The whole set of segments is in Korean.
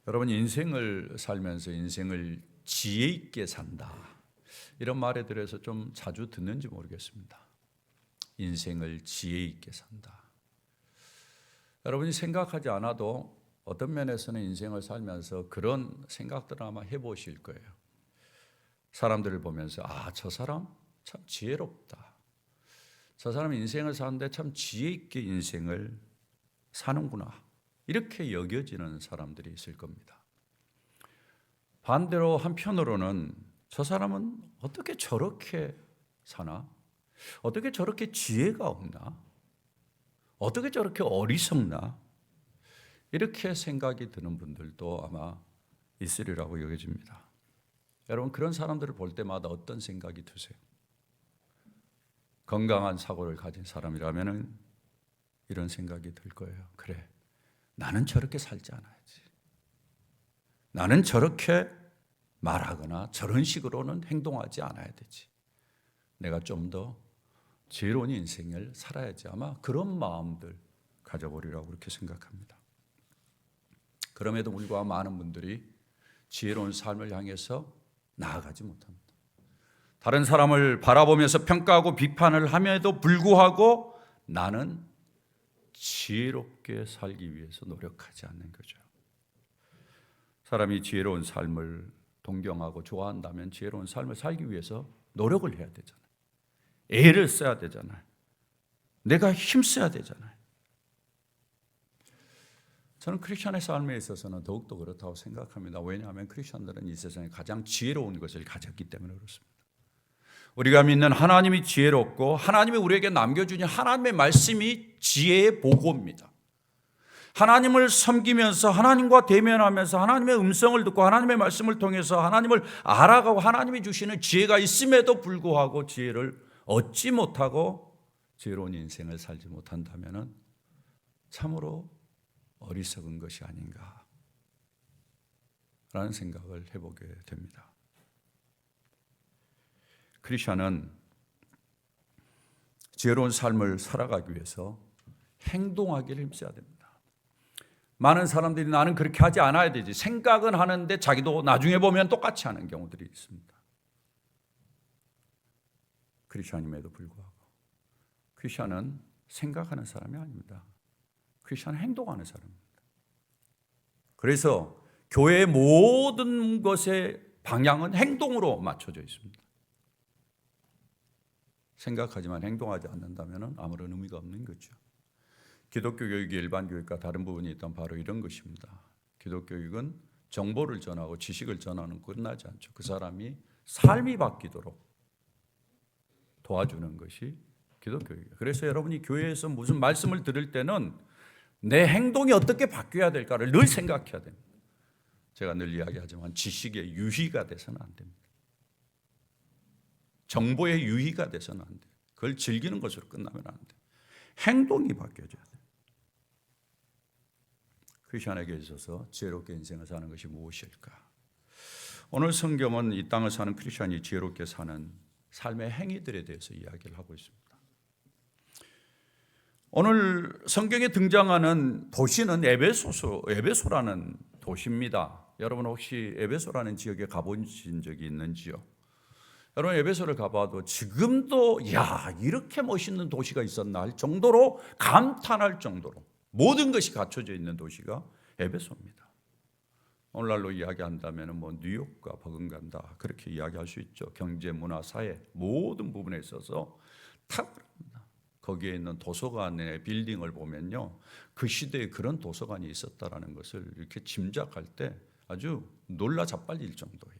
여러분, 인생을 살면서 인생을 지혜 있게 산다, 이런 말에 대해서 좀 자주 듣는지 모르겠습니다. 인생을 지혜 있게 산다. 여러분이 생각하지 않아도 어떤 면에서는 인생을 살면서 그런 생각들을 아마 해보실 거예요. 사람들을 보면서 저 사람 참 지혜롭다. 저 사람 인생을 사는데 참 지혜 있게 인생을 사는구나. 이렇게 여겨지는 사람들이 있을 겁니다. 반대로 한편으로는 저 사람은 어떻게 저렇게 사나? 어떻게 저렇게 지혜가 없나? 어떻게 저렇게 어리석나? 이렇게 생각이 드는 분들도 아마 있으리라고 여겨집니다. 여러분, 그런 사람들을 볼 때마다 어떤 생각이 드세요? 건강한 사고를 가진 사람이라면 이런 생각이 들 거예요. 그래, 나는 저렇게 살지 않아야지. 나는 저렇게 말하거나 저런 식으로는 행동하지 않아야 되지. 내가 좀 더 지혜로운 인생을 살아야지. 아마 그런 마음들 가져보리라고 그렇게 생각합니다. 그럼에도 불구하고 많은 분들이 지혜로운 삶을 향해서 나아가지 못합니다. 다른 사람을 바라보면서 평가하고 비판을 함에도 불구하고 나는 지혜롭게 살기 위해서 노력하지 않는 거죠. 사람이 지혜로운 삶을 동경하고 좋아한다면 지혜로운 삶을 살기 위해서 노력을 해야 되잖아요. 애를 써야 되잖아요. 내가 힘써야 되잖아요. 저는 크리스천의 삶에 있어서는 더욱더 그렇다고 생각합니다. 왜냐하면 크리스천들은 이 세상에 가장 지혜로운 것을 가졌기 때문에 그렇습니다. 우리가 믿는 하나님이 지혜롭고 하나님이 우리에게 남겨주신 하나님의 말씀이 지혜의 보고입니다. 하나님을 섬기면서 하나님과 대면하면서 하나님의 음성을 듣고 하나님의 말씀을 통해서 하나님을 알아가고 하나님이 주시는 지혜가 있음에도 불구하고 지혜를 얻지 못하고 지혜로운 인생을 살지 못한다면 참으로 어리석은 것이 아닌가 라는 생각을 해보게 됩니다. 크리스천은 지혜로운 삶을 살아가기 위해서 행동하기를 힘써야 됩니다. 많은 사람들이 나는 그렇게 하지 않아야 되지, 생각은 하는데 자기도 나중에 보면 똑같이 하는 경우들이 있습니다. 크리스천임에도 불구하고 크리스천은 생각하는 사람이 아닙니다. 크리스천은 행동하는 사람입니다. 그래서 교회의 모든 것의 방향은 행동으로 맞춰져 있습니다. 생각하지만 행동하지 않는다면 아무런 의미가 없는 거죠. 기독교 교육이 일반 교육과 다른 부분이 있던 바로 이런 것입니다. 기독교 교육은 정보를 전하고 지식을 전하는 끝나지 않죠. 그 사람이 삶이 바뀌도록 도와주는 것이 기독교 교육이에요. 그래서 여러분이 교회에서 무슨 말씀을 들을 때는 내 행동이 어떻게 바뀌어야 될까를 늘 생각해야 됩니다. 제가 늘 이야기하지만 지식의 유희가 돼서는 안 됩니다. 정보의 유희가 돼서는 안 돼요. 그걸 즐기는 것으로 끝나면 안 돼요. 행동이 바뀌어져야 돼요. 크리스천에게 있어서 지혜롭게 인생을 사는 것이 무엇일까? 오늘 성경은 이 땅을 사는 크리스천이 지혜롭게 사는 삶의 행위들에 대해서 이야기를 하고 있습니다. 오늘 성경에 등장하는 도시는 에베소라는 도시입니다. 여러분 혹시 에베소라는 지역에 가보신 적이 있는지요? 여러분 에베소를 가봐도 지금도 이렇게 멋있는 도시가 있었나 할 정도로 감탄할 정도로 모든 것이 갖춰져 있는 도시가 에베소입니다. 오늘날로 이야기한다면 뉴욕과 버금간다 그렇게 이야기할 수 있죠. 경제, 문화, 사회 모든 부분에 있어서 탁월합니다. 거기에 있는 도서관의 빌딩을 보면요, 그 시대에 그런 도서관이 있었다라는 것을 이렇게 짐작할 때 아주 놀라 자빠질 정도예요.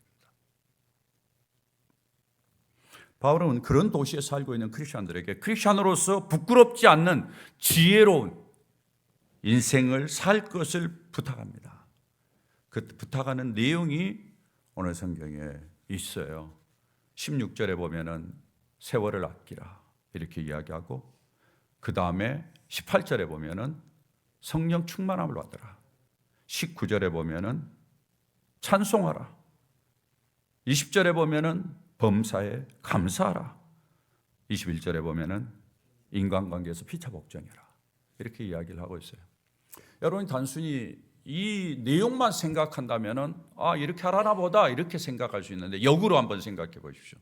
바울은 그런 도시에 살고 있는 크리스천들에게 크리스천으로서 부끄럽지 않는 지혜로운 인생을 살 것을 부탁합니다. 그 부탁하는 내용이 오늘 성경에 있어요. 16절에 보면은 세월을 아끼라 이렇게 이야기하고, 그 다음에 18절에 보면은 성령 충만함을 받으라, 19절에 보면은 찬송하라, 20절에 보면은 범사에 감사하라, 21절에 보면은 인간관계에서 피차 복종해라 이렇게 이야기를 하고 있어요. 여러분이 단순히 이 내용만 생각한다면은 이렇게 하라나 보다 이렇게 생각할 수 있는데 역으로 한번 생각해 보십시오.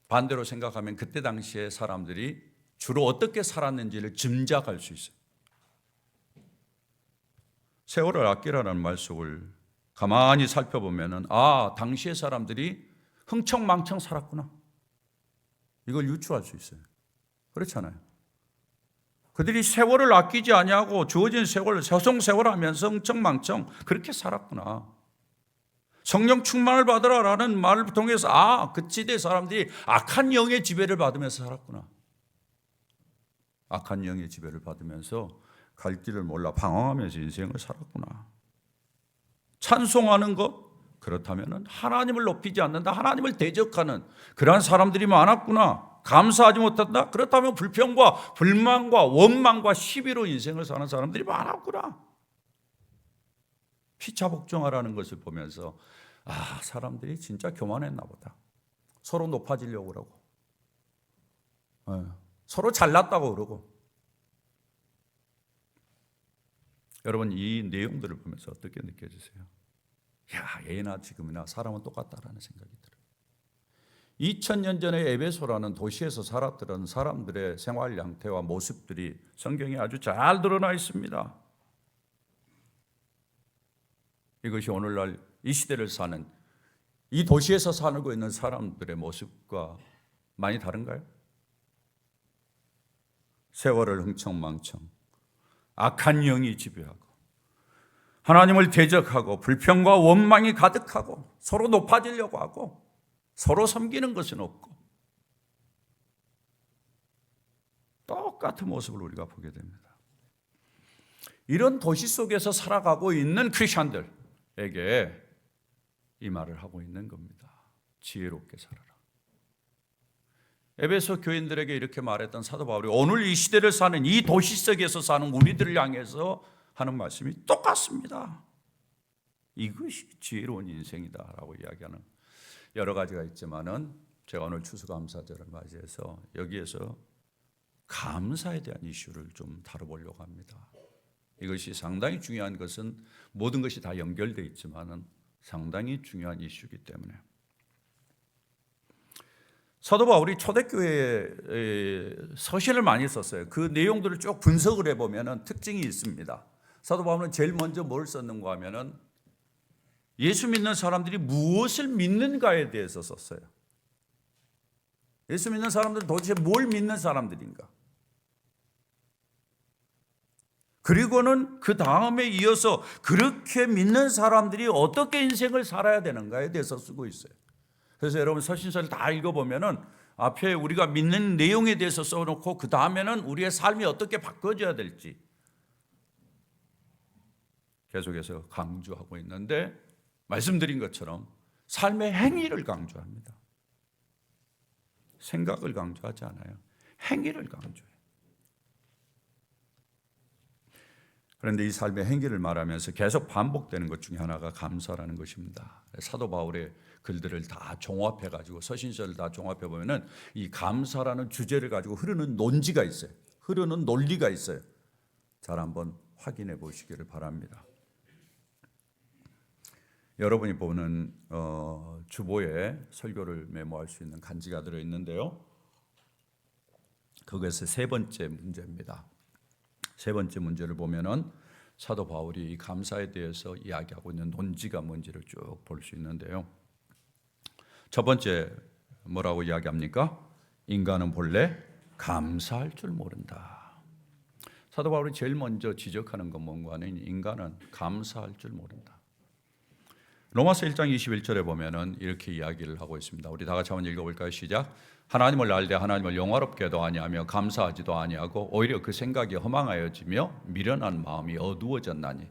반대로 생각하면 그때 당시에 사람들이 주로 어떻게 살았는지를 짐작할 수 있어요. 세월을 아끼라는 말씀을 가만히 살펴보면은 당시의 사람들이 흥청망청 살았구나. 이걸 유추할 수 있어요. 그렇잖아요. 그들이 세월을 아끼지 아니하고 주어진 세월을 세월하면서 흥청망청 그렇게 살았구나. 성령 충만을 받으라라는 말을 통해서 그 시대 사람들이 악한 영의 지배를 받으면서 살았구나. 악한 영의 지배를 받으면서 갈 길을 몰라 방황하면서 인생을 살았구나. 찬송하는 것, 그렇다면 하나님을 높이지 않는다, 하나님을 대적하는 그러한 사람들이 많았구나. 감사하지 못한다, 그렇다면 불평과 불만과 원망과 시비로 인생을 사는 사람들이 많았구나. 피차복종하라는 것을 보면서 사람들이 진짜 교만했나 보다. 서로 높아지려고 그러고 서로 잘났다고 그러고. 여러분, 이 내용들을 보면서 어떻게 느껴지세요? 예나 지금이나 사람은 똑같다라는 생각이 들어요. 2000년 전에 에베소라는 도시에서 살았던 사람들의 생활 양태와 모습들이 성경에 아주 잘 드러나 있습니다. 이것이 오늘날 이 시대를 사는, 이 도시에서 살고 있는 사람들의 모습과 많이 다른가요? 세월을 흥청망청, 악한 영이 지배하고 하나님을 대적하고 불평과 원망이 가득하고 서로 높아지려고 하고 서로 섬기는 것은 없고 똑같은 모습을 우리가 보게 됩니다. 이런 도시 속에서 살아가고 있는 크리스천들에게 이 말을 하고 있는 겁니다. 지혜롭게 살아라. 에베소 교인들에게 이렇게 말했던 사도 바울이 오늘 이 시대를 사는, 이 도시 속에서 사는 우리들을 향해서 하는 말씀이 똑같습니다. 이것이 지혜로운 인생이다라고 이야기하는 여러 가지가 있지만은 제가 오늘 추수감사절을 맞이해서 여기에서 감사에 대한 이슈를 좀 다뤄보려고 합니다. 이것이 상당히 중요한 것은 모든 것이 다 연결되어 있지만은 상당히 중요한 이슈이기 때문에. 사도 바울이 초대교회에 서신을 많이 썼어요. 그 내용들을 쭉 분석을 해보면 특징이 있습니다. 사도 바울은 제일 먼저 뭘 썼는가 하면은 예수 믿는 사람들이 무엇을 믿는가에 대해서 썼어요. 예수 믿는 사람들은 도대체 뭘 믿는 사람들인가? 그리고는 그 다음에 이어서 그렇게 믿는 사람들이 어떻게 인생을 살아야 되는가에 대해서 쓰고 있어요. 그래서 여러분 서신서를 다 읽어보면은 앞에 우리가 믿는 내용에 대해서 써놓고 그 다음에는 우리의 삶이 어떻게 바꿔져야 될지 계속해서 강조하고 있는데, 말씀드린 것처럼 삶의 행위를 강조합니다. 생각을 강조하지 않아요. 행위를 강조해요. 그런데 이 삶의 행위를 말하면서 계속 반복되는 것 중에 하나가 감사라는 것입니다. 사도 바울의 글들을 다 종합해가지고 서신서를 다 종합해보면은 이 감사라는 주제를 가지고 흐르는 논지가 있어요. 흐르는 논리가 있어요. 잘 한번 확인해 보시기를 바랍니다. 여러분이 보는 주보에 설교를 메모할 수 있는 간지가 들어있는데요. 그것의 세 번째 문제입니다. 세 번째 문제를 보면은 사도 바울이 이 감사에 대해서 이야기하고 있는 논지가 뭔지를 쭉 볼 수 있는데요. 첫 번째 뭐라고 이야기합니까? 인간은 본래 감사할 줄 모른다. 사도 바울이 제일 먼저 지적하는 건 뭔가 하면 인간은 감사할 줄 모른다. 로마서 1장 21절에 보면은 이렇게 이야기를 하고 있습니다. 우리 다 같이 한번 읽어볼까요? 시작. 하나님을 알되 하나님을 영화롭게도 아니하며 감사하지도 아니하고 오히려 그 생각이 허망하여지며 미련한 마음이 어두워졌나니.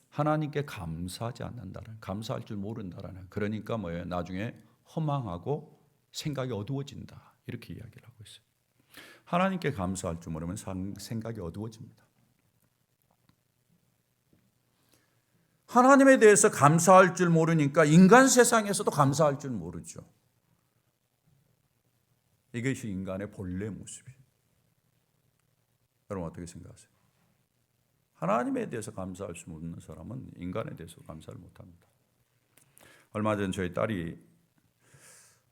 하나님께 감사하지 않는다는, 감사할 줄 모른다라는, 그러니까 뭐예요? 나중에 허망하고 생각이 어두워진다, 이렇게 이야기를 하고 있어요. 하나님께 감사할 줄 모르면 생각이 어두워집니다. 하나님에 대해서 감사할 줄 모르니까 인간 세상에서도 감사할 줄 모르죠. 이것이 인간의 본래 모습이에요. 여러분 어떻게 생각하세요? 하나님에 대해서 감사할 수 없는 사람은 인간에 대해서 감사를 못합니다. 얼마 전 저희 딸이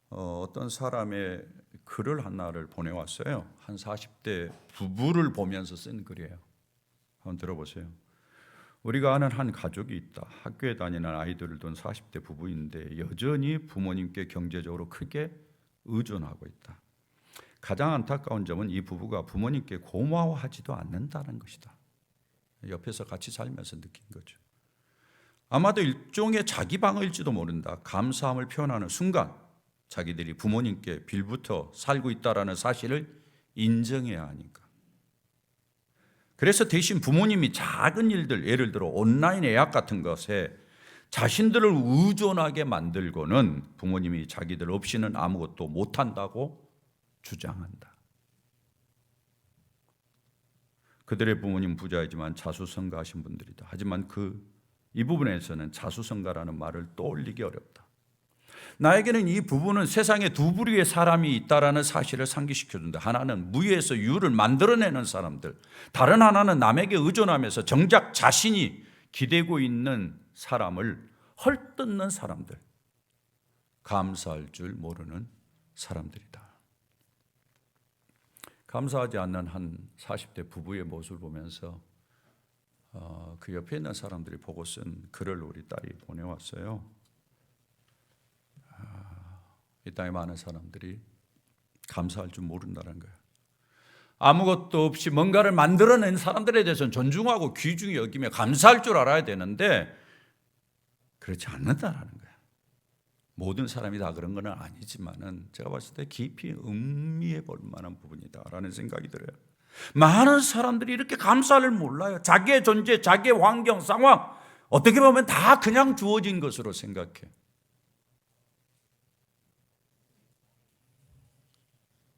어떤 사람의 글을 하나를 보내왔어요. 한 40대 부부를 보면서 쓴 글이에요. 한번 들어보세요. 우리가 아는 한 가족이 있다. 학교에 다니는 아이들을 둔 40대 부부인데 여전히 부모님께 경제적으로 크게 의존하고 있다. 가장 안타까운 점은 이 부부가 부모님께 고마워하지도 않는다는 것이다. 옆에서 같이 살면서 느낀 거죠. 아마도 일종의 자기 방어일지도 모른다. 감사함을 표현하는 순간 자기들이 부모님께 빌부터 살고 있다는 사실을 인정해야 하니까. 그래서 대신 부모님이 작은 일들, 예를 들어 온라인 예약 같은 것에 자신들을 의존하게 만들고는 부모님이 자기들 없이는 아무것도 못한다고 주장한다. 그들의 부모님 부자이지만 자수성가하신 분들이다. 하지만 이 부분에서는 자수성가라는 말을 떠올리기 어렵다. 나에게는 이 부분은 세상에 두 부류의 사람이 있다라는 사실을 상기시켜준다. 하나는 무에서 유를 만들어내는 사람들, 다른 하나는 남에게 의존하면서 정작 자신이 기대고 있는 사람을 헐뜯는 사람들, 감사할 줄 모르는 사람들이다. 감사하지 않는 한 40대 부부의 모습을 보면서 그 옆에 있는 사람들이 보고 쓴 글을 우리 딸이 보내왔어요. 이 땅에 많은 사람들이 감사할 줄 모른다는 거예요. 아무것도 없이 뭔가를 만들어낸 사람들에 대해서는 존중하고 귀중히 여기며 감사할 줄 알아야 되는데 그렇지 않는다라는 거예요. 모든 사람이 다 그런 건 아니지만은 제가 봤을 때 깊이 음미해 볼 만한 부분이다라는 생각이 들어요. 많은 사람들이 이렇게 감사를 몰라요. 자기의 존재, 자기의 환경, 상황 어떻게 보면 다 그냥 주어진 것으로 생각해.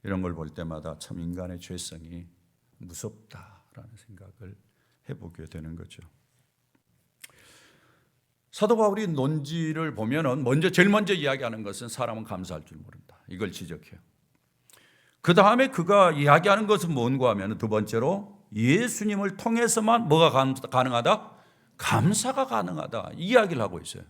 이런 걸 볼 때마다 참 인간의 죄성이 무섭다라는 생각을 해보게 되는 거죠. 사도 바울이 논지를 보면은 제일 먼저 이야기하는 것은 사람은 감사할 줄 모른다. 이걸 지적해요. 그 다음에 그가 이야기하는 것은 뭔가 하면 두 번째로 예수님을 통해서만 뭐가 가능하다? 감사가 가능하다. 이야기를 하고 있어요.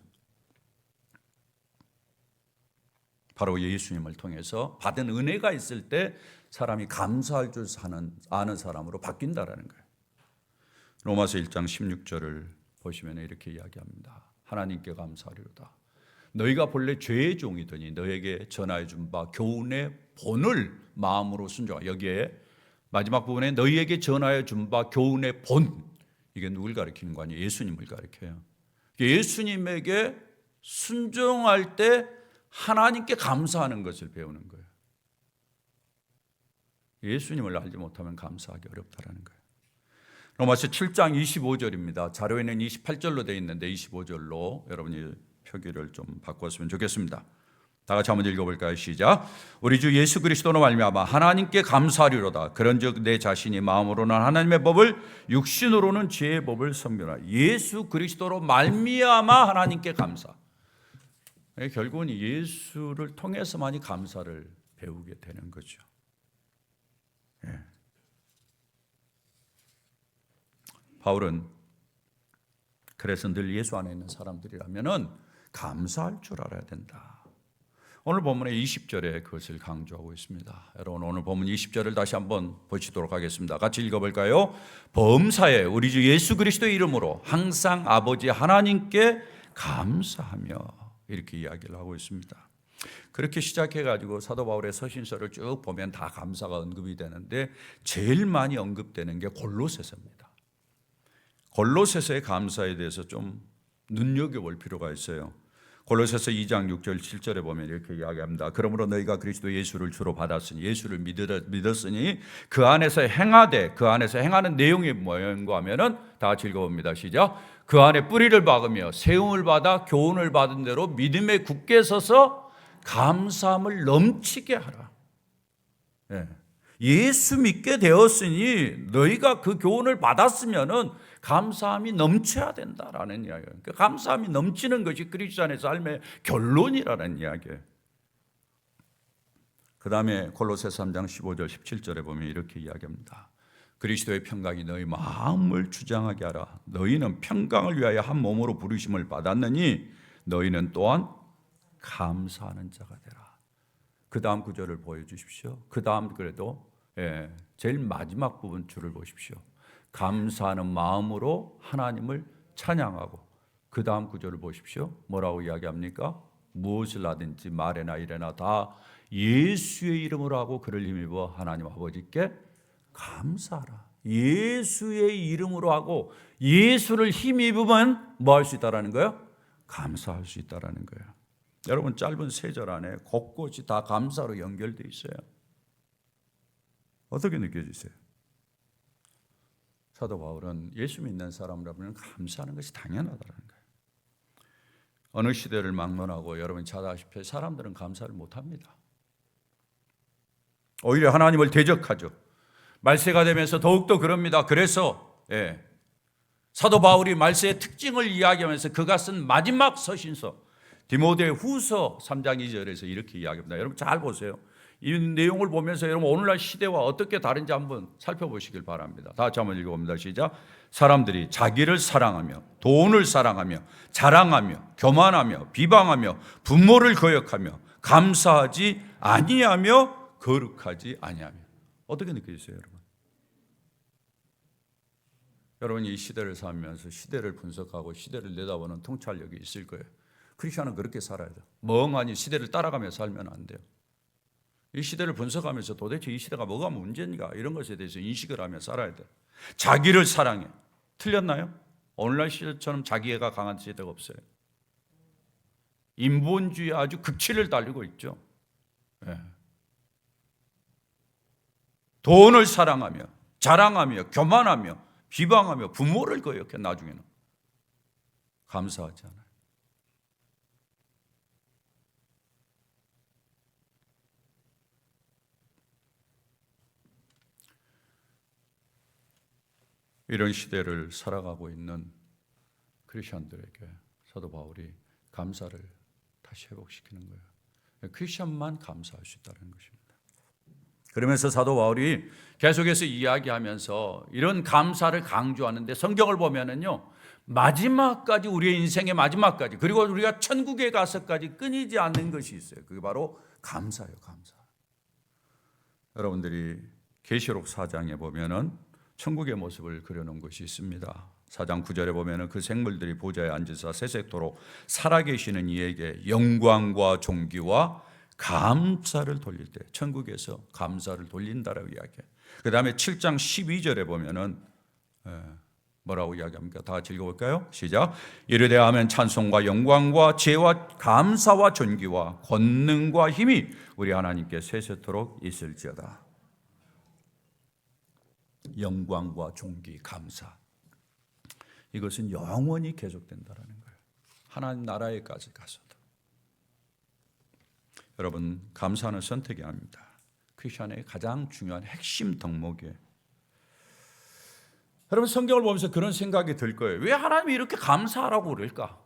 바로 예수님을 통해서 받은 은혜가 있을 때 사람이 감사할 줄 아는 사람으로 바뀐다라는 거예요. 로마서 1장 16절을 보시면 이렇게 이야기합니다. 하나님께 감사하리로다. 너희가 본래 죄의 종이더니 너에게 전하여 준 바 교훈의 본을 마음으로 순종하. 여기에 마지막 부분에 너희에게 전하여 준 바 교훈의 본. 이게 누굴 가리키는 거 아니에요? 예수님을 가리켜요. 예수님에게 순종할 때 하나님께 감사하는 것을 배우는 거예요. 예수님을 알지 못하면 감사하기 어렵다는 거예요. 로마서 7장 25절입니다. 자료에는 28절로 되어 있는데 25절로 여러분이 표기를 좀 바꿨으면 좋겠습니다. 다 같이 한번 읽어볼까요? 시작. 우리 주 예수 그리스도로 말미암아 하나님께 감사하리로다. 그런즉 내 자신이 마음으로는 하나님의 법을 육신으로는 죄의 법을 섬기라. 예수 그리스도로 말미암아 하나님께 감사. 결국은 예수를 통해서만이 감사를 배우게 되는 거죠. 예. 바울은 그래서 늘 예수 안에 있는 사람들이라면은 감사할 줄 알아야 된다. 오늘 본문의 20절에 그것을 강조하고 있습니다. 여러분 오늘 본문 20절을 다시 한번 보시도록 하겠습니다. 같이 읽어볼까요? 범사에 우리 주 예수 그리스도의 이름으로 항상 아버지 하나님께 감사하며 이렇게 이야기를 하고 있습니다. 그렇게 시작해가지고 사도 바울의 서신서를 쭉 보면 다 감사가 언급이 되는데 제일 많이 언급되는 게 골로새서입니다. 골로새서의 감사에 대해서 좀 눈여겨볼 필요가 있어요. 골로새서 2장 6절 7절에 보면 이렇게 이야기합니다. 그러므로 너희가 그리스도 예수를 주로 받았으니 예수를 믿었으니 그 안에서 행하되 그 안에서 행하는 내용이 뭐인가 하면은 다 같이 읽어봅니다. 시작. 그 안에 뿌리를 박으며 세움을 받아 교훈을 받은 대로 믿음에 굳게 서서 감사함을 넘치게 하라. 예. 예수 믿게 되었으니 너희가 그 교훈을 받았으면은 감사함이 넘쳐야 된다라는 이야기예요. 그러니까 감사함이 넘치는 것이 크리스찬의 삶의 결론이라는 이야기예요. 그 다음에 골로새 3장 15절 17절에 보면 이렇게 이야기합니다. 그리스도의 평강이 너희 마음을 주장하게 하라. 너희는 평강을 위하여 한 몸으로 부르심을 받았느니 너희는 또한 감사하는 자가 되라. 그 다음 구절을 보여주십시오. 그 다음 그래도 제일 마지막 부분 줄을 보십시오. 감사하는 마음으로 하나님을 찬양하고, 그 다음 구절을 보십시오. 뭐라고 이야기합니까? 무엇을 하든지 말에나 일에나 다 예수의 이름으로 하고 그를 힘입어 하나님 아버지께 감사하라. 예수의 이름으로 하고 예수를 힘입으면 뭐 할 수 있다라는 거예요? 감사할 수 있다라는 거예요. 여러분, 짧은 3절 안에 곳곳이 다 감사로 연결되어 있어요. 어떻게 느껴지세요? 사도 바울은 예수 믿는 사람이라면 감사하는 것이 당연하다는 거예요. 어느 시대를 막론하고 여러분이 잘 아시다시피 사람들은 감사를 못합니다. 오히려 하나님을 대적하죠. 말세가 되면서 더욱더 그럽니다. 그래서 사도 바울이 말세의 특징을 이야기하면서 그가 쓴 마지막 서신서 디모데 후서 3장 2절에서 이렇게 이야기합니다. 여러분 잘 보세요. 이 내용을 보면서 여러분 오늘날 시대와 어떻게 다른지 한번 살펴보시길 바랍니다. 다 같이 한번 읽어봅니다. 시작. 사람들이 자기를 사랑하며 돈을 사랑하며 자랑하며 교만하며 비방하며 부모를 거역하며 감사하지 아니하며 거룩하지 아니하며. 어떻게 느껴지세요, 여러분? 여러분이 이 시대를 살면서 시대를 분석하고 시대를 내다보는 통찰력이 있을 거예요. 크리스천은 그렇게 살아야 돼요. 멍하니 시대를 따라가며 살면 안 돼요. 이 시대를 분석하면서 도대체 이 시대가 뭐가 문제인가 이런 것에 대해서 인식을 하며 살아야 돼요. 자기를 사랑해. 틀렸나요? 오늘날 시대처럼 자기애가 강한 시대가 없어요. 인본주의 아주 극치를 달리고 있죠. 돈을 사랑하며 자랑하며 교만하며 비방하며 부모를 거역해. 나중에는 감사하지 않아요. 이런 시대를 살아가고 있는 크리스천들에게 사도 바울이 감사를 다시 회복시키는 거예요. 크리스천만 감사할 수 있다는 것입니다. 그러면서 사도 바울이 계속해서 이야기하면서 이런 감사를 강조하는데 성경을 보면은요, 마지막까지, 우리의 인생의 마지막까지, 그리고 우리가 천국에 가서까지 끊이지 않는 것이 있어요. 그게 바로 감사예요. 감사. 여러분들이 계시록 4장에 보면은 천국의 모습을 그려놓은 것이 있습니다. 4장 9절에 보면은 그 생물들이 보좌에 앉으사 세세토록 살아계시는 이에게 영광과 존귀와 감사를 돌릴 때, 천국에서 감사를 돌린다라고 이야기해요. 그 다음에 7장 12절에 보면은 뭐라고 이야기합니까? 다 같이 읽어볼까요? 시작. 이르되 아멘. 찬송과 영광과 지혜와 감사와 존귀와 권능과 힘이 우리 하나님께 세세토록 있을지어다. 영광과 존귀, 감사, 이것은 영원히 계속된다는 거예요. 하나님 나라에까지 가서도. 여러분, 감사는 선택이 아닙니다. 크리스천의 가장 중요한 핵심 덕목이에요. 여러분, 성경을 보면서 그런 생각이 들 거예요. 왜 하나님이 이렇게 감사하라고 그럴까?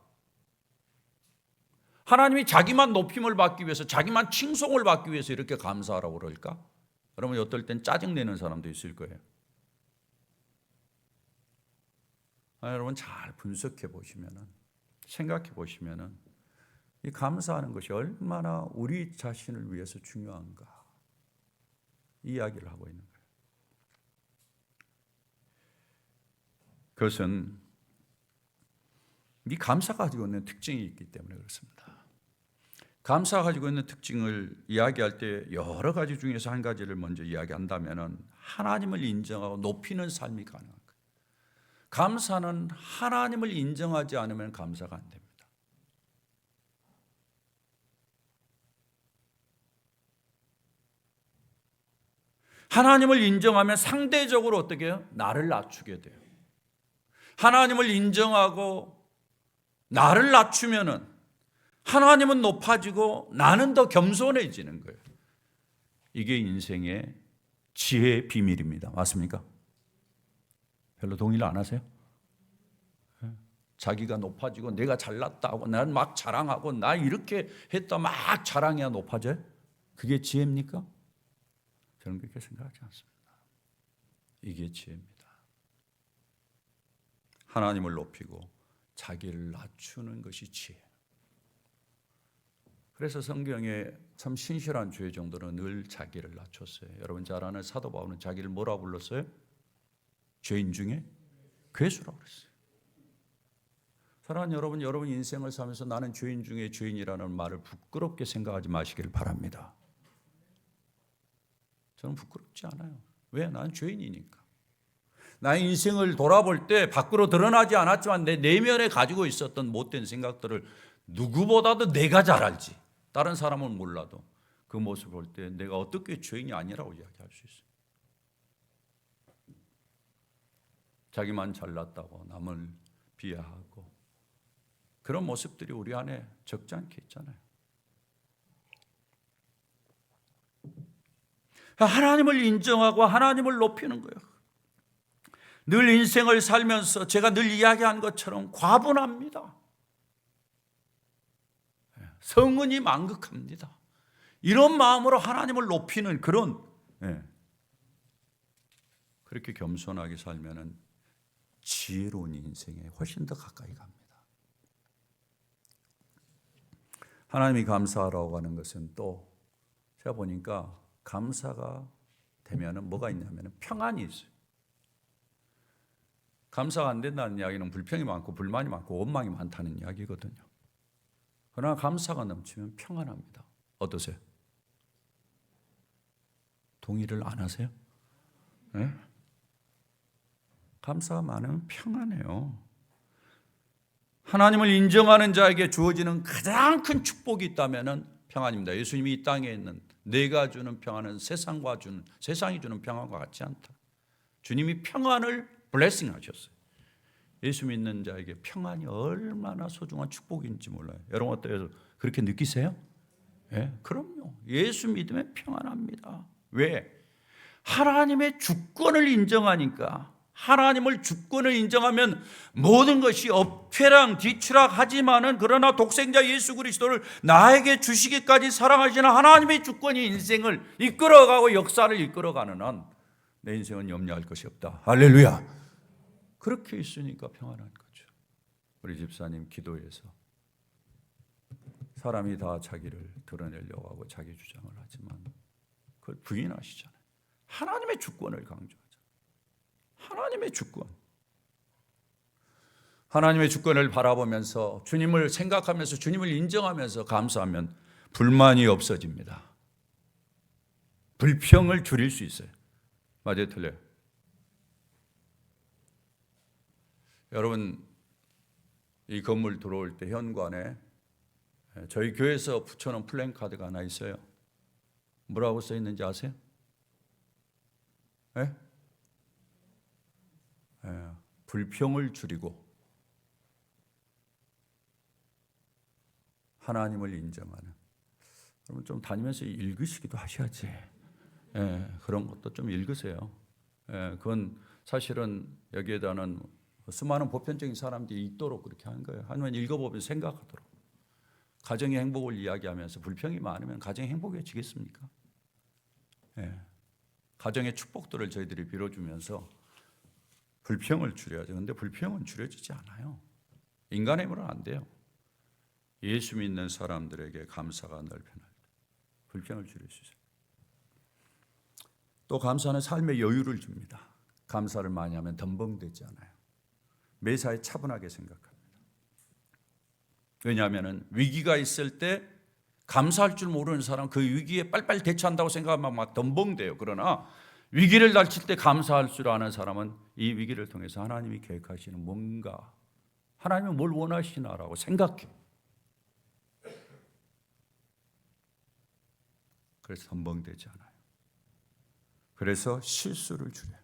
하나님이 자기만 높임을 받기 위해서, 자기만 칭송을 받기 위해서 이렇게 감사하라고 그럴까? 여러분, 어떨 땐 짜증내는 사람도 있을 거예요. 여러분 잘 분석해 보시면은, 생각해 보시면은 이 감사하는 것이 얼마나 우리 자신을 위해서 중요한가, 이 이야기를 하고 있는 거예요. 그것은 이 감사가 가지고 있는 특징이 있기 때문에 그렇습니다. 감사가 가지고 있는 특징을 이야기할 때 여러 가지 중에서 한 가지를 먼저 이야기한다면은 하나님을 인정하고 높이는 삶이 가능한 거예요. 감사는 하나님을 인정하지 않으면 감사가 안 됩니다. 하나님을 인정하면 상대적으로 어떻게 해요? 나를 낮추게 돼요. 하나님을 인정하고 나를 낮추면은 하나님은 높아지고 나는 더 겸손해지는 거예요. 이게 인생의 지혜의 비밀입니다. 맞습니까? 별로 동의를 안 하세요? 자기가 높아지고 내가 잘났다고 난 막 자랑하고 나 이렇게 했다 막 자랑해야 높아져요? 그게 지혜입니까? 저는 그렇게 생각하지 않습니다. 이게 지혜입니다. 하나님을 높이고 자기를 낮추는 것이 지혜. 그래서 성경에 참 신실한 주의 정도는 늘 자기를 낮췄어요. 여러분 잘 아는 사도 바울은 자기를 뭐라고 불렀어요? 죄인 중에 괴수라고 그랬어요. 사랑하는 여러분, 여러분 인생을 살면서 나는 죄인 중에 죄인이라는 말을 부끄럽게 생각하지 마시길 바랍니다. 저는 부끄럽지 않아요. 왜? 나는 죄인이니까. 나의 인생을 돌아볼 때 밖으로 드러나지 않았지만 내 내면에 가지고 있었던 못된 생각들을 누구보다도 내가 잘 알지. 다른 사람은 몰라도 그 모습을 볼 때 내가 어떻게 죄인이 아니라고 이야기할 수 있어요. 자기만 잘났다고 남을 비하하고 그런 모습들이 우리 안에 적잖게 있잖아요. 하나님을 인정하고 하나님을 높이는 거예요. 늘 인생을 살면서 제가 늘 이야기한 것처럼 과분합니다. 성은이 만극합니다. 이런 마음으로 하나님을 높이는 그런 그렇게 겸손하게 살면은 지혜로운 인생에 훨씬 더 가까이 갑니다. 하나님이 감사하라고 하는 것은 또 제가 보니까 감사가 되면은 뭐가 있냐면은 평안이 있어요. 감사가 안 된다는 이야기는 불평이 많고 불만이 많고 원망이 많다는 이야기거든요. 그러나 감사가 넘치면 평안합니다. 어떠세요? 동의를 안 하세요? 네? 감사가 많으면 평안해요. 하나님을 인정하는 자에게 주어지는 가장 큰 축복이 있다면 평안입니다. 예수님이 이 땅에 있는 내가 주는 평안은 세상이 주는 평안과 같지 않다. 주님이 평안을 블레싱 하셨어요. 예수 믿는 자에게 평안이 얼마나 소중한 축복인지 몰라요. 여러분 어때요? 그렇게 느끼세요? 네, 그럼요. 예수 믿으면 평안합니다. 왜? 하나님의 주권을 인정하니까. 하나님을 주권을 인정하면 모든 것이 엎태랑 뒤추락 하지만은 그러나 독생자 예수 그리스도를 나에게 주시기까지 사랑하시는 하나님의 주권이 인생을 이끌어가고 역사를 이끌어가는 한 내 인생은 염려할 것이 없다. 할렐루야. 그렇게 있으니까 평안한 거죠. 우리 집사님 기도에서 사람이 다 자기를 드러내려고 하고 자기 주장을 하지만 그걸 부인하시잖아요. 하나님의 주권을 강조하잖아요. 하나님의 주권. 하나님의 주권을 바라보면서 주님을 생각하면서 주님을 인정하면서 감사하면 불만이 없어집니다. 불평을 줄일 수 있어요. 맞아요, 틀려요? 여러분 이 건물 들어올 때 현관에 저희 교회에서 붙여놓은 플랜카드가 하나 있어요. 뭐라고 써 있는지 아세요? 네? 불평을 줄이고 하나님을 인정하는. 여러분 좀 다니면서 읽으시기도 하셔야지. 그런 것도 좀 읽으세요. 그건 사실은 여기에다는 수많은 보편적인 사람들이 읽도록 그렇게 한 거예요. 하나님 읽어보면 생각하도록. 가정의 행복을 이야기하면서 불평이 많으면 가정이 행복해지겠습니까? 가정의 축복들을 저희들이 빌어주면서 불평을 줄여야죠. 그런데 불평은 줄여지지 않아요. 인간의 힘으로는 안 돼요. 예수 믿는 사람들에게 감사가 넓혀날 때 불평을 줄일 수 있어요. 또 감사는 삶의 여유를 줍니다. 감사를 많이 하면 덤벙대지 않아요. 매사에 차분하게 생각합니다. 왜냐하면 위기가 있을 때 감사할 줄 모르는 사람 그 위기에 빨리빨리 대처한다고 생각하면 막 덤벙대요. 그러나 위기를 닥칠 때 감사할 줄 아는 사람은 이 위기를 통해서 하나님이 계획하시는 뭔가 하나님은 뭘 원하시나라고 생각해. 그래서 덤벙대지 않아요. 그래서 실수를 줄여요.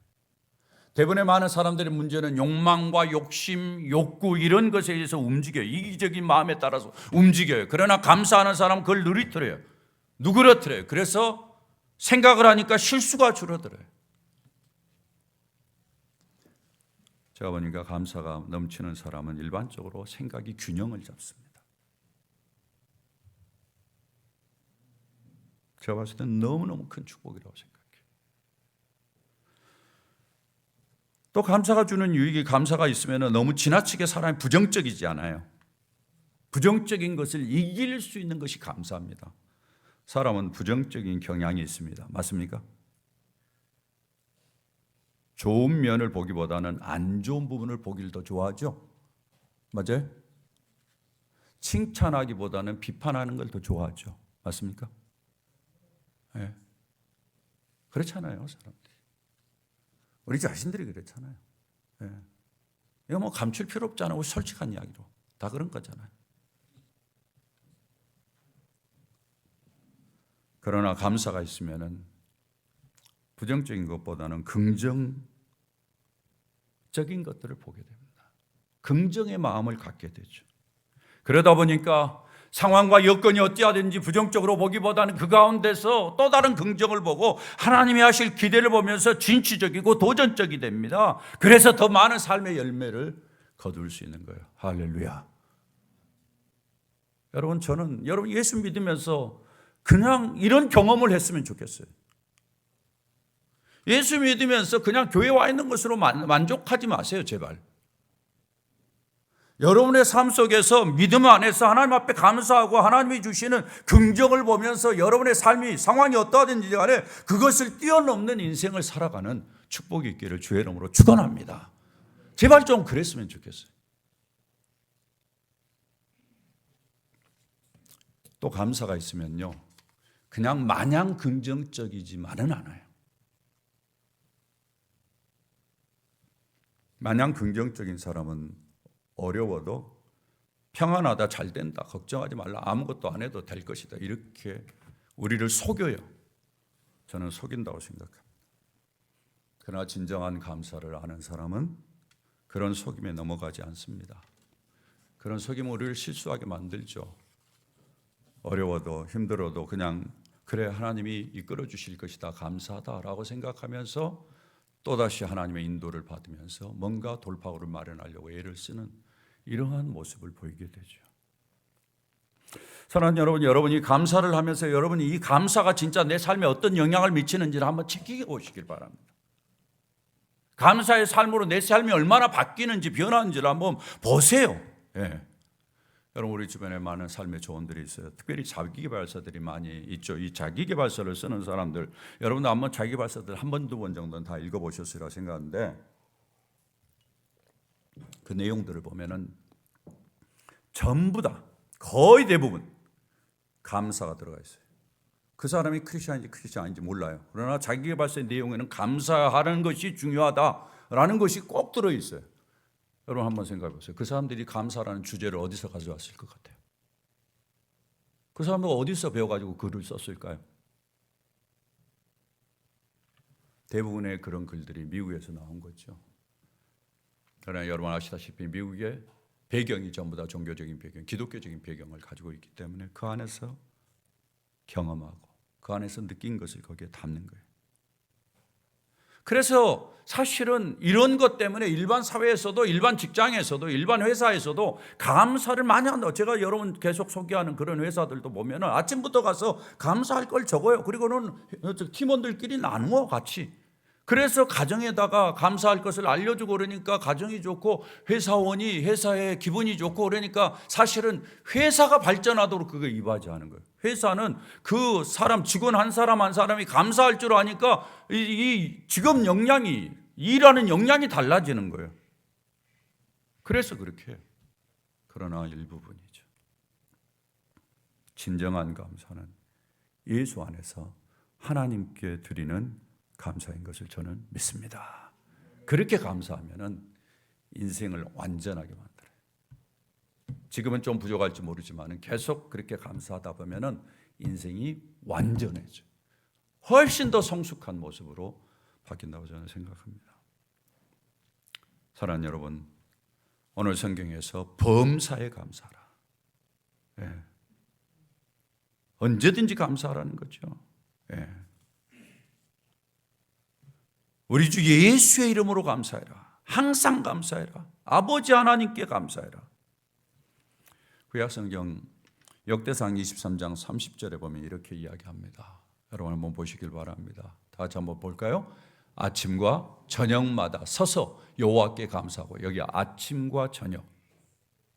대부분의 많은 사람들의 문제는 욕망과 욕심, 욕구 이런 것에 의해서 움직여요. 이기적인 마음에 따라서 움직여요. 그러나 감사하는 사람은 그걸 누리더래요. 누그러뜨려요. 그래서 생각을 하니까 실수가 줄어들어요. 제가 보니까 감사가 넘치는 사람은 일반적으로 생각이 균형을 잡습니다. 제가 봤을 때는 너무너무 큰 축복이라고 생각해요. 또 감사가 주는 유익이 감사가 있으면 너무 지나치게 사람이 부정적이지 않아요. 부정적인 것을 이길 수 있는 것이 감사합니다. 사람은 부정적인 경향이 있습니다. 맞습니까? 좋은 면을 보기보다는 안 좋은 부분을 보기를 더 좋아하죠. 맞아요? 칭찬하기보다는 비판하는 걸 더 좋아하죠. 맞습니까? 네. 그렇잖아요, 사람들이. 우리 자신들이 그렇잖아요. 네. 이거 뭐 감출 필요 없잖아요. 솔직한 이야기로. 다 그런 거잖아요. 그러나 감사가 있으면은 부정적인 것보다는 긍정적인 것들을 보게 됩니다. 긍정의 마음을 갖게 되죠. 그러다 보니까 상황과 여건이 어찌하든지 부정적으로 보기보다는 그 가운데서 또 다른 긍정을 보고 하나님이 하실 기대를 보면서 진취적이고 도전적이 됩니다. 그래서 더 많은 삶의 열매를 거둘 수 있는 거예요. 할렐루야. 여러분, 저는 여러분 예수 믿으면서 그냥 이런 경험을 했으면 좋겠어요. 예수 믿으면서 그냥 교회 와 있는 것으로 만족하지 마세요, 제발. 여러분의 삶 속에서 믿음 안에서 하나님 앞에 감사하고 하나님이 주시는 긍정을 보면서 여러분의 삶이 상황이 어떠하든지 간에 그것을 뛰어넘는 인생을 살아가는 축복이 있기를 주의 이름으로 축원합니다. 제발 좀 그랬으면 좋겠어요. 또 감사가 있으면요, 그냥 마냥 긍정적이지만은 않아요. 마냥 긍정적인 사람은 어려워도 평안하다, 잘 된다, 걱정하지 말라, 아무것도 안 해도 될 것이다, 이렇게 우리를 속여요. 저는 속인다고 생각합니다. 그러나 진정한 감사를 아는 사람은 그런 속임에 넘어가지 않습니다. 그런 속임은 우리를 실수하게 만들죠. 어려워도 힘들어도 그냥 그래, 하나님이 이끌어 주실 것이다, 감사하다라고 생각하면서 또다시 하나님의 인도를 받으면서 뭔가 돌파구를 마련하려고 애를 쓰는 이러한 모습을 보이게 되죠. 사랑하는 여러분, 여러분이 감사를 하면서 여러분이 이 감사가 진짜 내 삶에 어떤 영향을 미치는지를 한번 체크해 보시길 바랍니다. 감사의 삶으로 내 삶이 얼마나 바뀌는지 변하는지를 한번 보세요. 예. 여러분, 우리 주변에 많은 삶의 조언들이 있어요. 특별히 자기계발서들이 많이 있죠. 이 자기계발서를 쓰는 사람들, 여러분도 한번 자기계발서들 한 번, 두 번 정도는 다 읽어보셨으리라 생각하는데 그 내용들을 보면은 전부 다 거의 대부분 감사가 들어가 있어요. 그 사람이 크리스찬인지 아닌지 몰라요. 그러나 자기계발서의 내용에는 감사하는 것이 중요하다라는 것이 꼭 들어있어요. 여러분 한번 생각해 보세요. 그 사람들이 감사라는 주제를 어디서 가져왔을 것 같아요? 그 사람들 어디서 배워가지고 글을 썼을까요? 대부분의 그런 글들이 미국에서 나온 거죠. 그러나 여러분 아시다시피 미국의 배경이 전부 다 종교적인 배경, 기독교적인 배경을 가지고 있기 때문에 그 안에서 경험하고 그 안에서 느낀 것을 거기에 담는 거예요. 그래서 사실은 이런 것 때문에 일반 사회에서도, 일반 직장에서도, 일반 회사에서도 감사를 많이 한다. 제가 여러분 계속 소개하는 그런 회사들도 보면 아침부터 가서 감사할 걸 적어요. 그리고는 팀원들끼리 나누어 같이. 그래서 가정에다가 감사할 것을 알려주고 그러니까 가정이 좋고 회사원이 회사의 기분이 좋고 그러니까 사실은 회사가 발전하도록 그걸 이바지하는 거예요. 회사는 그 사람, 직원 한 사람 한 사람이 감사할 줄 아니까 이 직업 역량이, 일하는 역량이 달라지는 거예요. 그래서 그렇게 해요. 그러나 일부분이죠. 진정한 감사는 예수 안에서 하나님께 드리는 감사인 것을 저는 믿습니다. 그렇게 감사하면은 인생을 완전하게 만들어요. 지금은 좀 부족할지 모르지만 계속 그렇게 감사하다 보면은 인생이 완전해져. 훨씬 더 성숙한 모습으로 바뀐다고 저는 생각합니다. 사랑하는 여러분, 오늘 성경에서 범사에 감사하라. 예. 언제든지 감사하라는 거죠. 예. 우리 주 예수의 이름으로 감사해라. 항상 감사해라. 아버지 하나님께 감사해라. 구약성경 역대상 23장 30절에 보면 이렇게 이야기합니다. 여러분 한번 보시길 바랍니다. 다 같이 한번 볼까요? 아침과 저녁마다 서서 여호와께 감사하고, 여기 아침과 저녁,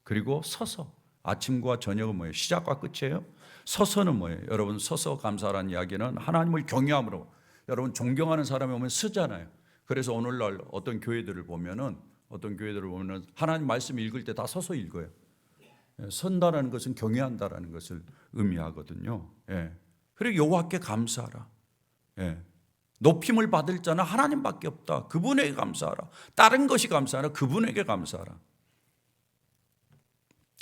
그리고 서서. 아침과 저녁은 뭐예요? 시작과 끝이에요? 서서는 뭐예요? 여러분, 서서 감사라는 이야기는 하나님을 경외함으로, 여러분 존경하는 사람이 오면 서잖아요. 그래서 오늘날 어떤 교회들을 보면은 하나님 말씀 읽을 때 다 서서 읽어요. 선다라는 것은 경외한다라는 것을 의미하거든요. 예. 그리고 여호와께 감사하라. 예. 높임을 받을 자는 하나님밖에 없다. 그분에게 감사하라. 다른 것이 감사하라. 그분에게 감사하라.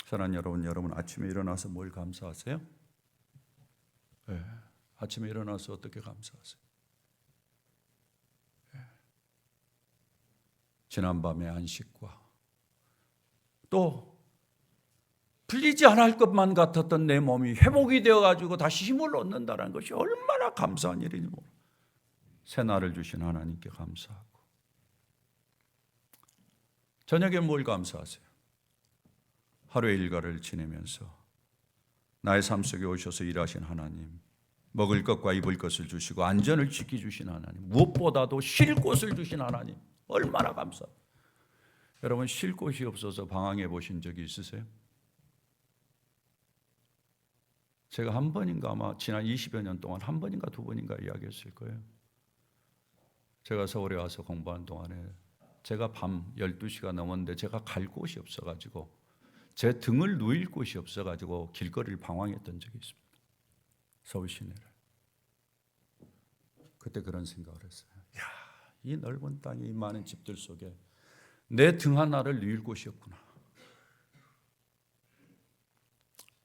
사랑하는 여러분 아침에 일어나서 뭘 감사하세요? 예. 아침에 일어나서 어떻게 감사하세요? 예. 지난밤의 안식과 또 풀리지 않을 것만 같았던 내 몸이 회복이 되어가지고 다시 힘을 얻는다는 것이 얼마나 감사한 일인지 모르겠어요. 새날을 주신 하나님께 감사하고, 저녁에 뭘 감사하세요? 하루의 일과를 지내면서 나의 삶 속에 오셔서 일하신 하나님, 먹을 것과 입을 것을 주시고 안전을 지켜주신 하나님, 무엇보다도 쉴 곳을 주신 하나님, 얼마나 감사해요. 여러분, 쉴 곳이 없어서 방황해 보신 적이 있으세요? 제가 한 번인가, 아마 지난 20여 년 동안 한 번인가 두 번인가 이야기했을 거예요. 제가 서울에 와서 공부하는 동안에 제가 밤 12시가 넘었는데 제가 갈 곳이 없어가지고, 제 등을 누일 곳이 없어가지고 길거리를 방황했던 적이 있습니다. 서울 시내를. 그때 그런 생각을 했어요. 야, 이 넓은 땅에 이 많은 집들 속에 내 등 하나를 누일 곳이 없구나.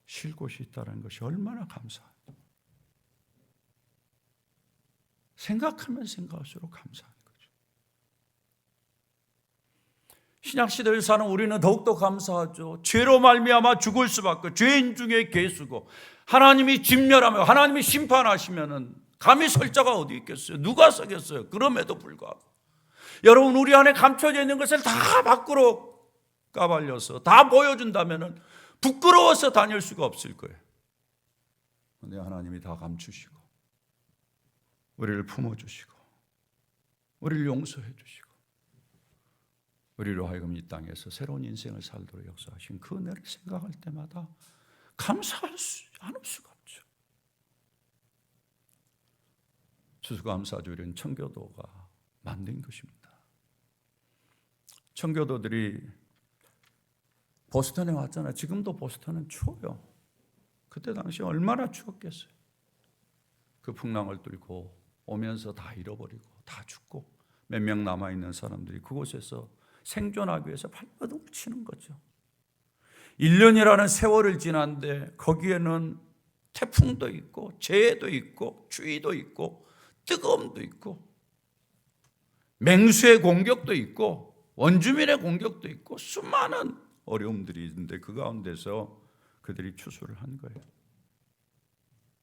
쉴 곳이 있다는 것이 얼마나 감사해요. 생각하면 생각할수록 감사한 거죠. 신약시대를 사는 우리는 더욱더 감사하죠. 죄로 말미암아 죽을 수밖에, 죄인 중에 괴수고, 하나님이 진멸하며 하나님이 심판하시면은 감히 설 자가 어디 있겠어요? 누가 서겠어요? 그럼에도 불구하고 여러분, 우리 안에 감춰져 있는 것을 다 밖으로 까발려서 다 보여준다면은 부끄러워서 다닐 수가 없을 거예요. 그런데 하나님이 다 감추시고 우리를 품어주시고 우리를 용서해 주시고 우리로 하여금 이 땅에서 새로운 인생을 살도록 역사하신 그 은혜를 생각할 때마다 감사할 수 않을 수가 없죠. 추수감사주일은 청교도가 만든 것입니다. 청교도들이 보스턴에 왔잖아요. 지금도 보스턴은 추워요. 그때 당시 얼마나 추웠겠어요. 그 풍랑을 뚫고 오면서 다 잃어버리고 다 죽고 몇 명 남아있는 사람들이 그곳에서 생존하기 위해서 발버둥을 치는 거죠. 1년이라는 세월을 지났는데 거기에는 태풍도 있고 재해도 있고 추위도 있고 뜨거움도 있고 맹수의 공격도 있고 원주민의 공격도 있고 수많은 어려움들이 있는데 그 가운데서 그들이 추수를 한 거예요.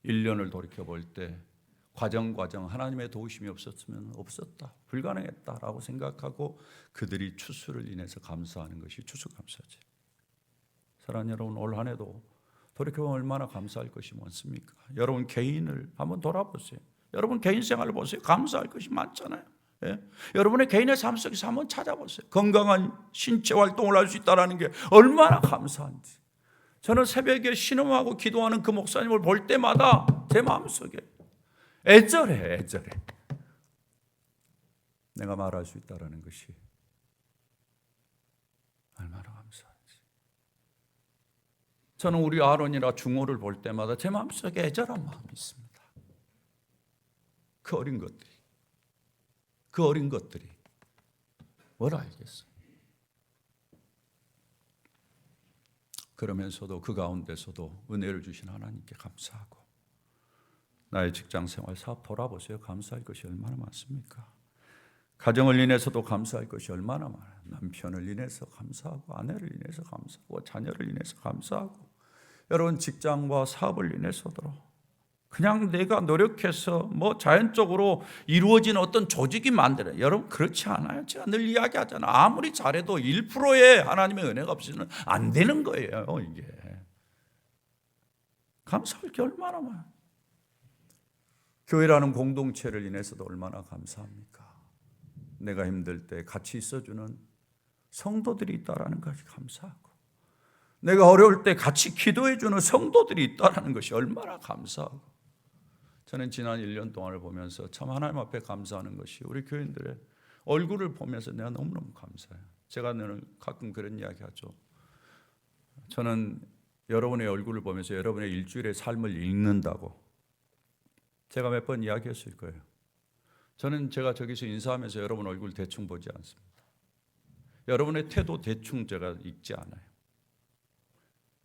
1년을 돌이켜볼 때 과정 하나님의 도우심이 없었으면 없었다, 불가능했다라고 생각하고 그들이 추수를 인해서 감사하는 것이 추수감사지. 사랑하는 여러분, 올 한 해도 돌이켜보면 얼마나 감사할 것이 많습니까? 여러분 개인을 한번 돌아보세요. 여러분 개인 생활을 보세요. 감사할 것이 많잖아요. 예? 여러분의 개인의 삶 속에서 한번 찾아보세요. 건강한 신체 활동을 할 수 있다는 게 얼마나 감사한지. 저는 새벽에 신음하고 기도하는 그 목사님을 볼 때마다 제 마음속에 애절해. 내가 말할 수 있다는 것이 얼마나 감사한지. 저는 우리 아론이나 중호를 볼 때마다 제 마음속에 애절한 마음이 있습니다. 그 어린 것들이 뭘 알겠어요. 그러면서도 그 가운데서도 은혜를 주신 하나님께 감사하고, 나의 직장 생활, 사업 돌아보세요. 감사할 것이 얼마나 많습니까? 가정을 인해서도 감사할 것이 얼마나 많아요. 남편을 인해서 감사하고, 아내를 인해서 감사하고, 자녀를 인해서 감사하고, 여러분 직장과 사업을 인해서도 그냥 내가 노력해서 자연적으로 이루어진 어떤 조직이 만들어요. 여러분 그렇지 않아요. 제가 늘 이야기하잖아요. 아무리 잘해도 1%의 하나님의 은혜가 없이는 안 되는 거예요. 이게 감사할 게 얼마나 많아요. 교회라는 공동체를 인해서도 얼마나 감사합니까? 내가 힘들 때 같이 있어주는 성도들이 있다라는 것이 감사하고, 내가 어려울 때 같이 기도해주는 성도들이 있다라는 것이 얼마나 감사하고, 저는 지난 1년 동안을 보면서 참 하나님 앞에 감사하는 것이 우리 교인들의 얼굴을 보면서 내가 너무너무 감사해요. 제가 늘 가끔 그런 이야기 하죠. 저는 여러분의 얼굴을 보면서 여러분의 일주일의 삶을 읽는다고 제가 몇 번 이야기했을 거예요. 저는 제가 저기서 인사하면서 여러분 얼굴 대충 보지 않습니다. 여러분의 태도 대충 제가 읽지 않아요.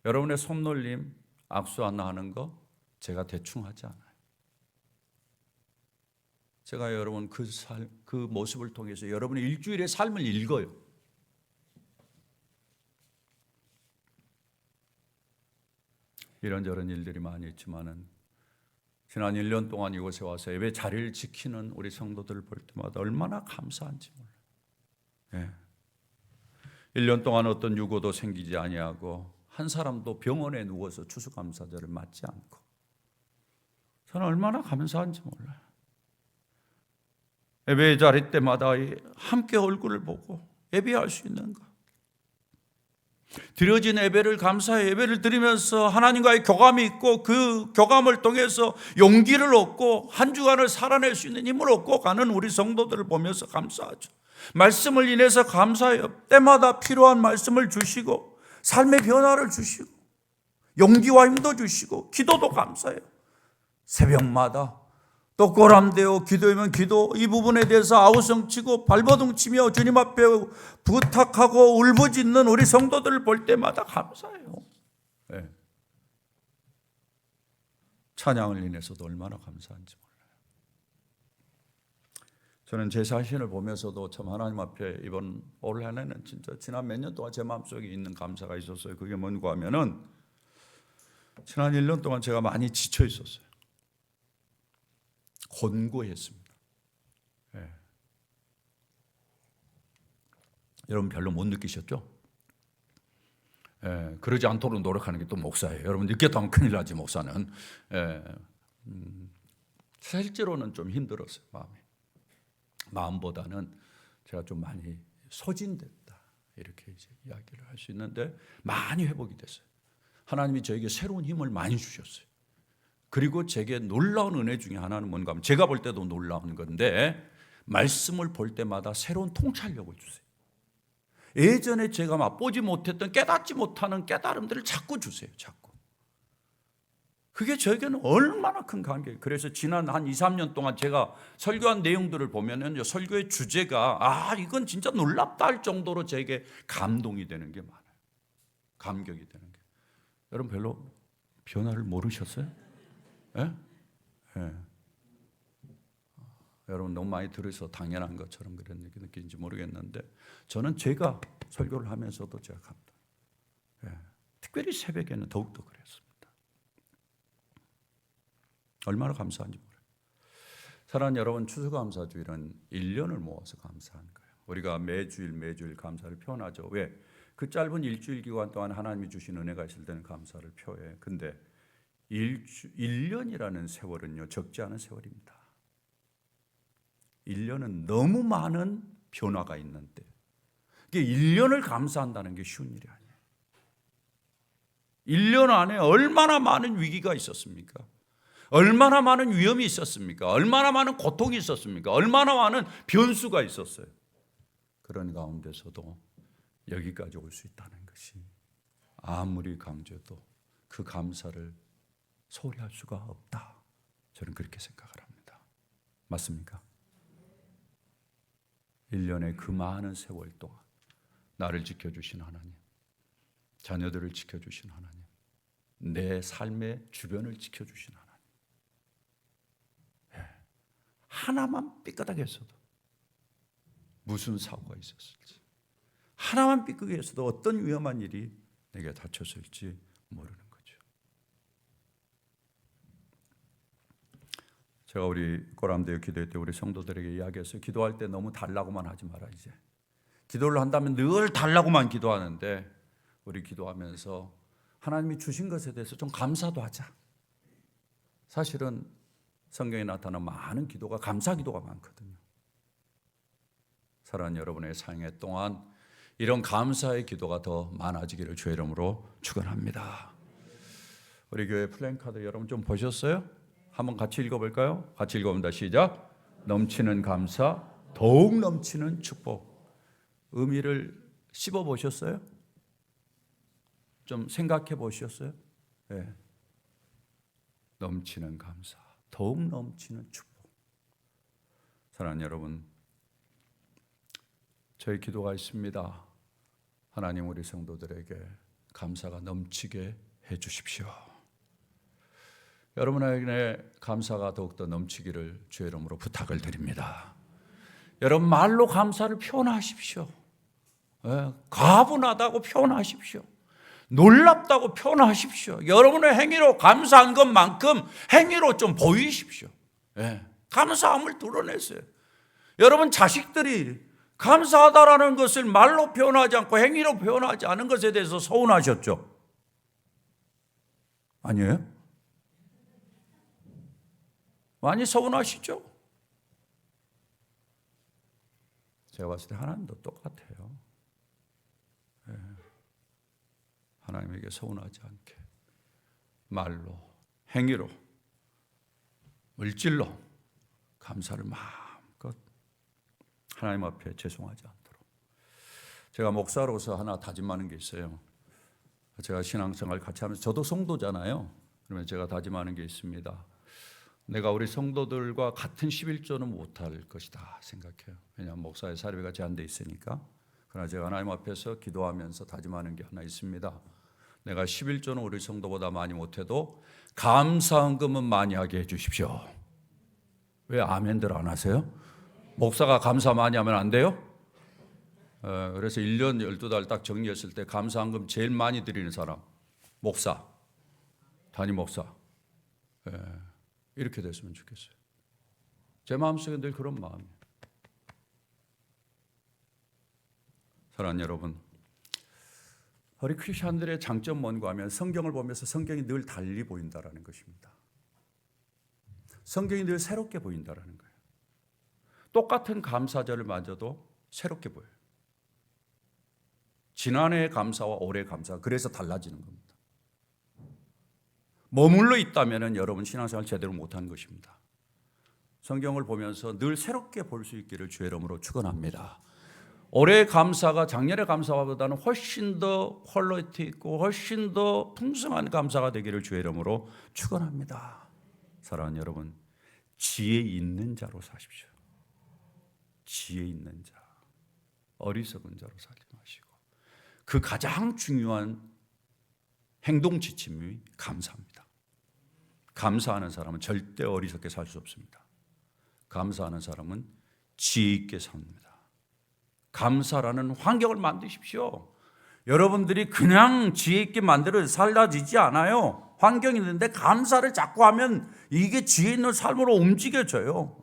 여러분의 손놀림, 악수 하나 하는 거 제가 대충 하지 않아요. 제가 여러분 그 모습을 통해서 여러분의 일주일의 삶을 읽어요. 이런저런 일들이 많이 있지만은 지난 1년 동안 이곳에 와서 예배 자리를 지키는 우리 성도들을 볼 때마다 얼마나 감사한지 몰라요. 예. 1년 동안 어떤 유고도 생기지 아니하고 한 사람도 병원에 누워서 추수감사절을 맞지 않고, 저는 얼마나 감사한지 몰라요. 예배 자리 때마다 함께 얼굴을 보고 예배할 수 있는 것, 드려진 예배를 감사의 예배를 드리면서 하나님과의 교감이 있고 그 교감을 통해서 용기를 얻고 한 주간을 살아낼 수 있는 힘을 얻고 가는 우리 성도들을 보면서 감사하죠. 말씀을 인해서 감사해요. 때마다 필요한 말씀을 주시고 삶의 변화를 주시고 용기와 힘도 주시고 기도도 감사해요. 새벽마다 또 꼬람되어 기도하면 기도, 이 부분에 대해서 아우성치고 발버둥치며 주님 앞에 부탁하고 울부짖는 우리 성도들을 볼 때마다 감사해요. 네. 찬양을 인해서도 얼마나 감사한지 몰라요. 저는 제 자신을 보면서도 참 하나님 앞에 이번 올 한 해는 진짜 지난 몇 년 동안 제 마음속에 있는 감사가 있었어요. 그게 뭔가 하면은 지난 1년 동안 제가 많이 지쳐 있었어요. 곤고했습니다. 예. 여러분 별로 못 느끼셨죠? 예. 그러지 않도록 노력하는 게 또 목사예요. 여러분 느꼈다면 큰일 나지, 목사는. 예. 실제로는 좀 힘들었어요. 마음보다는 제가 좀 많이 소진됐다, 이렇게 이제 이야기를 할 수 있는데 많이 회복이 됐어요. 하나님이 저에게 새로운 힘을 많이 주셨어요. 그리고 제게 놀라운 은혜 중에 하나는 뭔가 하면, 제가 볼 때도 놀라운 건데, 말씀을 볼 때마다 새로운 통찰력을 주세요. 예전에 제가 맛보지 못했던, 깨닫지 못하는 깨달음들을 자꾸 주세요. 자꾸. 그게 저에게는 얼마나 큰 감격이에요. 그래서 지난 한 2, 3년 동안 제가 설교한 내용들을 보면은 설교의 주제가 이건 진짜 놀랍다 할 정도로 제게 감동이 되는 게 많아요. 감격이 되는 게. 여러분 별로 변화를 모르셨어요? 예? 예. 여러분 너무 많이 들어서 당연한 것처럼 그런 얘기 느끼는지 모르겠는데, 저는 제가 설교를 하면서도 제가 감동. 예. 특별히 새벽에는 더욱더 그랬습니다. 얼마나 감사한지 몰라요. 사랑하는 여러분, 추수감사주일은 1년을 모아서 감사하는 거예요. 우리가 매주일 감사를 표현하죠. 왜? 그 짧은 일주일 기간 동안 하나님이 주신 은혜가 있을 때는 감사를 표해. 근데 1년이라는 세월은요, 적지 않은 세월입니다. 1년은 너무 많은 변화가 있는데, 이게 1년을 감사한다는 게 쉬운 일이 아니에요. 1년 안에 얼마나 많은 위기가 있었습니까? 얼마나 많은 위험이 있었습니까? 얼마나 많은 고통이 있었습니까? 얼마나 많은 변수가 있었어요. 그런 가운데서도 여기까지 올 수 있다는 것이 아무리 강조해도 그 감사를 소홀히 할 수가 없다. 저는 그렇게 생각을 합니다. 맞습니까? 1년의 그 많은 세월 동안 나를 지켜주신 하나님, 자녀들을 지켜주신 하나님, 내 삶의 주변을 지켜주신 하나님, 하나만 삐끗하게 했어도 무슨 사고가 있었을지, 하나만 삐끗하게 했어도 어떤 위험한 일이 내게 닥쳤을지 모르는 거죠. 제가 우리 꼬람대교 기도회 때 우리 성도들에게 이야기했어요. 기도할 때 너무 달라고만 하지 마라. 이제 기도를 한다면 늘 달라고만 기도하는데, 우리 기도하면서 하나님이 주신 것에 대해서 좀 감사도 하자. 사실은 성경에 나타난 많은 기도가 감사 기도가 많거든요. 사랑하는 여러분의 생애 동안 이런 감사의 기도가 더 많아지기를 주의 이름으로 축원합니다. 우리 교회 플랜카드 여러분 좀 보셨어요? 한번 같이 읽어볼까요? 같이 읽어봅니다. 시작. 넘치는 감사, 더욱 넘치는 축복. 의미를 씹어 보셨어요? 좀 생각해 보셨어요? 네. 넘치는 감사, 더욱 넘치는 축복. 사랑하는 여러분, 저희 기도가 있습니다. 하나님 우리 성도들에게 감사가 넘치게 해 주십시오. 여러분에게 감사가 더욱더 넘치기를 주의 이름으로 부탁을 드립니다. 여러분 말로 감사를 표현하십시오. 가분하다고 표현하십시오. 놀랍다고 표현하십시오. 여러분의 행위로 감사한 것만큼 행위로 좀 보이십시오. 감사함을 드러내세요. 여러분 자식들이 감사하다라는 것을 말로 표현하지 않고 행위로 표현하지 않은 것에 대해서 서운하셨죠? 아니에요? 많이 서운하시죠? 제가 봤을 때 하나님도 똑같아요. 하나님에게 서운하지 않게 말로, 행위로, 물질로 감사를 마음껏 하나님 앞에 죄송하지 않도록. 제가 목사로서 하나 다짐하는 게 있어요. 제가 신앙생활 같이 하면서 저도 성도잖아요. 그러면 제가 다짐하는 게 있습니다. 내가 우리 성도들과 같은 11조는 못할 것이다 생각해요. 왜냐하면 목사의 사례가 제한되어 있으니까. 그러나 제가 하나님 앞에서 기도하면서 다짐하는 게 하나 있습니다. 내가 11조는 우리 성도보다 많이 못해도 감사헌금은 많이 하게 해주십시오. 왜 아멘들 안 하세요? 목사가 감사 많이 하면 안 돼요? 그래서 1년 12달 딱 정리했을 때 감사헌금 제일 많이 드리는 사람 목사, 담임 목사. 이렇게 됐으면 좋겠어요. 제 마음속에 늘 그런 마음이에요. 사랑하는 여러분, 우리 크리스천들의 장점 뭔가 하면 성경을 보면서 성경이 늘 달리 보인다라는 것입니다. 성경이 늘 새롭게 보인다라는 거예요. 똑같은 감사절을 맞아도 새롭게 보여요. 지난해의 감사와 올해의 감사가 그래서 달라지는 겁니다. 머물러 있다면 여러분 신앙생활 제대로 못하는 것입니다. 성경을 보면서 늘 새롭게 볼 수 있기를 주의 이름으로 축원합니다. 올해의 감사가 작년의 감사보다는 훨씬 더 퀄리티 있고 훨씬 더 풍성한 감사가 되기를 주의 이름으로 축원합니다. 사랑하는 여러분, 지혜 있는 자로 사십시오. 지혜 있는 자, 어리석은 자로 살지 마시고 그 가장 중요한 행동 지침이 감사합니다. 감사하는 사람은 절대 어리석게 살 수 없습니다. 감사하는 사람은 지혜 있게 삽니다. 감사라는 환경을 만드십시오. 여러분들이 그냥 지혜 있게 만들어 살아지지 않아요. 환경이 있는데 감사를 자꾸 하면 이게 지혜 있는 삶으로 움직여져요.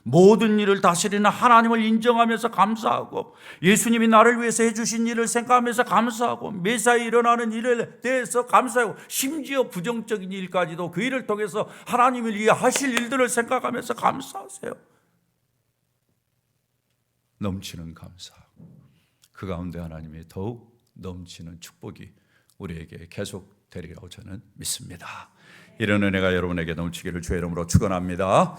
모든 일을 다스리는 하나님을 인정하면서 감사하고 예수님이 나를 위해서 해주신 일을 생각하면서 감사하고 매사에 일어나는 일에 대해서 감사하고 심지어 부정적인 일까지도 그 일을 통해서 하나님을 위해 하실 일들을 생각하면서 감사하세요. 넘치는 감사, 그 가운데 하나님이 더욱 넘치는 축복이 우리에게 계속 되리라고 저는 믿습니다. 이런 은혜가 여러분에게 넘치기를 주의 이름으로 축원합니다.